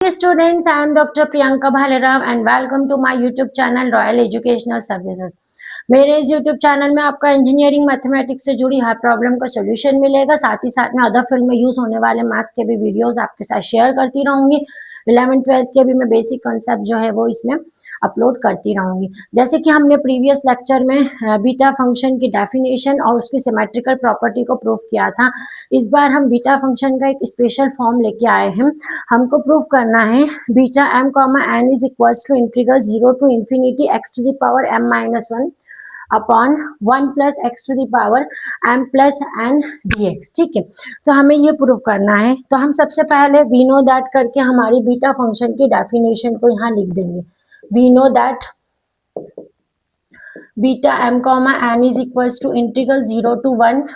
Students, I am Dr. Priyanka Bhalarav and welcome to my YouTube channel Royal Educational Services. मेरे इस YouTube channel में आपका engineering mathematics से जुड़ी हर problem का सोल्यूशन मिलेगा। साथ ही साथ में अदर फील्ड में यूज होने वाले मैथ्स के भी वीडियोस आपके साथ शेयर करती रहूंगी। 11th-12th के भी मैं बेसिक कंसेप्ट जो है वो इसमें अपलोड करती रहूंगी। जैसे कि हमने प्रीवियस लेक्चर में बीटा फंक्शन की डेफिनेशन और उसकी सिमेट्रिकल प्रॉपर्टी को प्रूफ किया था। इस बार हम बीटा फंक्शन का एक स्पेशल फॉर्म लेके आए हैं। हमको प्रूफ करना है beta m comma n is equals to integral 0 to infinity x to the power m minus 1 upon 1 plus x to the power m plus n dx। ठीक है, तो हमें ये प्रूफ करना है। तो हम सबसे पहले वी नो दैट करके हमारी बीटा फंक्शन की डेफिनेशन को यहाँ लिख देंगे। We know that beta m comma n is equals to integral 0 to 1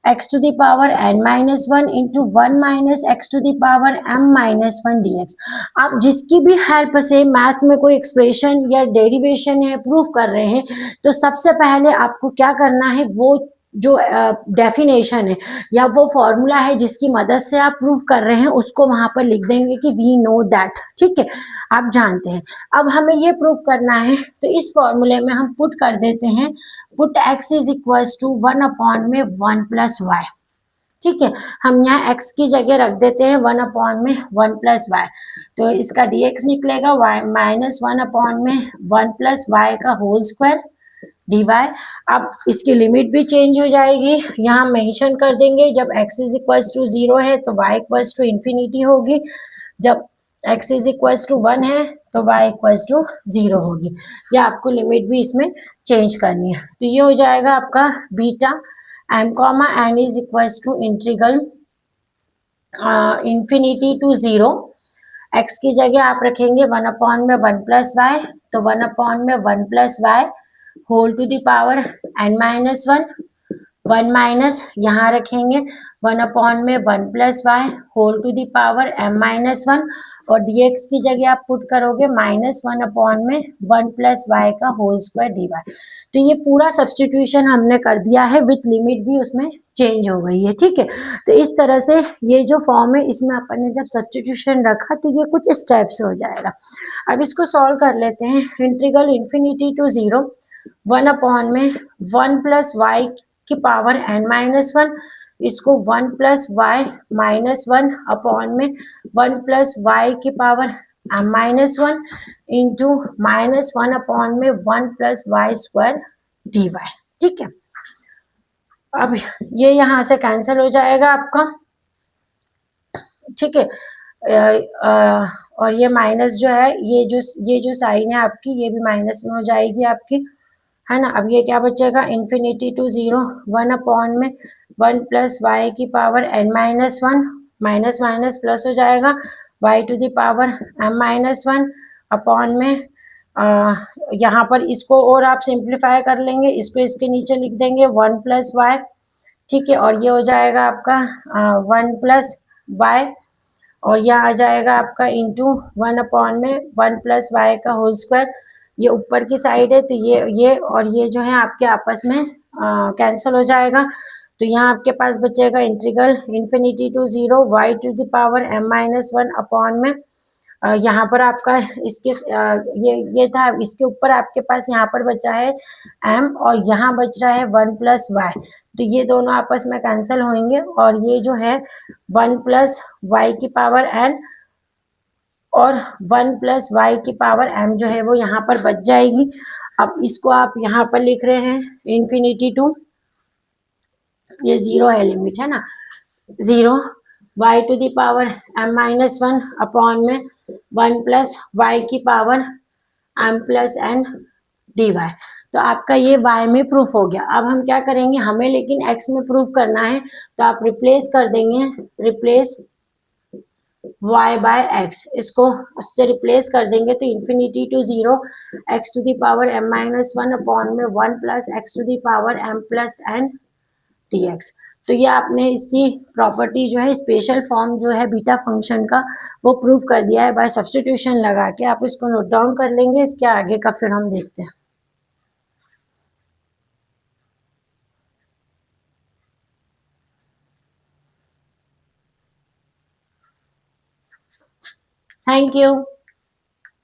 x to the power n minus 1 into 1 minus x to the power m minus 1 dx। आप जिसकी भी हेल्प से maths में कोई एक्सप्रेशन या डेरिवेशन है proof कर रहे हैं, तो सबसे पहले आपको क्या करना है, वो जो डेफिनेशन है या वो फॉर्मूला है जिसकी मदद से आप प्रूफ कर रहे हैं उसको वहां पर लिख देंगे कि वी नो दैट। ठीक है, आप जानते हैं। अब हमें ये प्रूफ करना है, तो इस फॉर्मूले में हम पुट कर देते हैं, put x is equals to 1 upon में 1 प्लस वाई। ठीक है, हम यहाँ x की जगह रख देते हैं 1 अपॉन में 1 प्लस वाई, तो इसका dx निकलेगा y माइनस 1 अपॉन में 1 प्लस वाई का होल स्क्वायर dy। अब इसकी लिमिट भी चेंज हो जाएगी, यहाँ मेंशन कर देंगे जब x इज इक्वल्स टू 0 है तो y इक्वल्स टू इंफिनिटी होगी, जब x इज इक्वल्स टू 1 है तो y इक्वल्स टू 0 होगी। या आपको लिमिट भी इसमें चेंज करनी है। तो ये हो जाएगा आपका beta m comma n is equals to integral infinity to 0। x की जगह आप रखेंगे 1 अपॉन में 1 प्लस वाई, तो 1 अपॉन में 1 plus y whole to the power n minus 1, 1 minus यहाँ रखेंगे 1 अपॉन में 1 plus y whole to the power m minus 1, और dx की जगह आप पुट करोगे माइनस 1 अपॉन में 1 प्लस वाई का होल स्क्वायर dy। तो ये पूरा सब्सटीट्यूशन हमने कर दिया है, विथ लिमिट भी उसमें चेंज हो गई है। ठीक है, तो इस तरह से ये जो फॉर्म है इसमें अपन ने जब सब्सटीट्यूशन रखा तो ये कुछ स्टेप्स हो जाएगा। अब इसको सॉल्व कर लेते हैं। इंटीग्रल इंफिनिटी टू 0 1 अपॉन में 1 प्लस वाई की पावर n माइनस 1, इसको 1 प्लस वाई माइनस 1 अपॉन में 1 प्लस वाई की power m minus 1 into minus 1 upon में 1 plus y square d y. ठीक है, अब ये यहाँ से कैंसिल हो जाएगा आपका। ठीक है, और ये माइनस जो है, ये जो साइन है आपकी, ये भी माइनस में हो जाएगी आपकी, है ना। अब ये क्या बचेगा, इंफिनिटी टू 0 1 अपॉन में 1 प्लस वाई की power n minus 1, minus minus plus हो जाएगा y to the power m minus 1 upon में यहाँ पर इसको और आप सिंप्लीफाई कर लेंगे, इसको इसके नीचे लिख देंगे 1 प्लस वाई। ठीक है, और ये हो जाएगा आपका 1 प्लस वाई, और यहाँ आ जाएगा आपका इंटू 1 अपॉन में 1 प्लस वाई का होल स्क्वायर। ये ऊपर की साइड है तो ये और ये जो है आपके आपस में कैंसिल हो जाएगा। तो यहाँ आपके पास बचेगा integral infinity to 0 y to the power m minus 1 upon में यहाँ पर आपका इसके ये था, इसके ऊपर आपके पास यहाँ पर बचा है m और यहाँ बच रहा है 1 प्लस वाई, तो ये दोनों आपस में कैंसिल होंगे और ये जो है 1 प्लस वाई की पावर n और 1 प्लस वाई की पावर m जो है वो यहाँ पर बच जाएगी। अब इसको आप यहाँ पर लिख रहे हैं इंफिनिटी टू, ये 0 है, लिमिट है ना, 0 y to the power m minus 1 upon में 1 प्लस वाई की power m plus n dy। तो आपका ये y में प्रूफ हो गया। अब हम क्या करेंगे, हमें लेकिन x में प्रूफ करना है, तो आप रिप्लेस कर देंगे, रिप्लेस y बाय x, इसको उससे रिप्लेस कर देंगे तो infinity to 0 x to the power m minus 1 upon में 1 plus x to the power m plus n dx। तो ये आपने इसकी प्रॉपर्टी जो है, स्पेशल फॉर्म जो है बीटा फंक्शन का, वो प्रूव कर दिया है बाय सब्स्टिट्यूशन लगा के। आप इसको नोट डाउन कर लेंगे, इसके आगे का फिर हम देखते हैं। Thank you.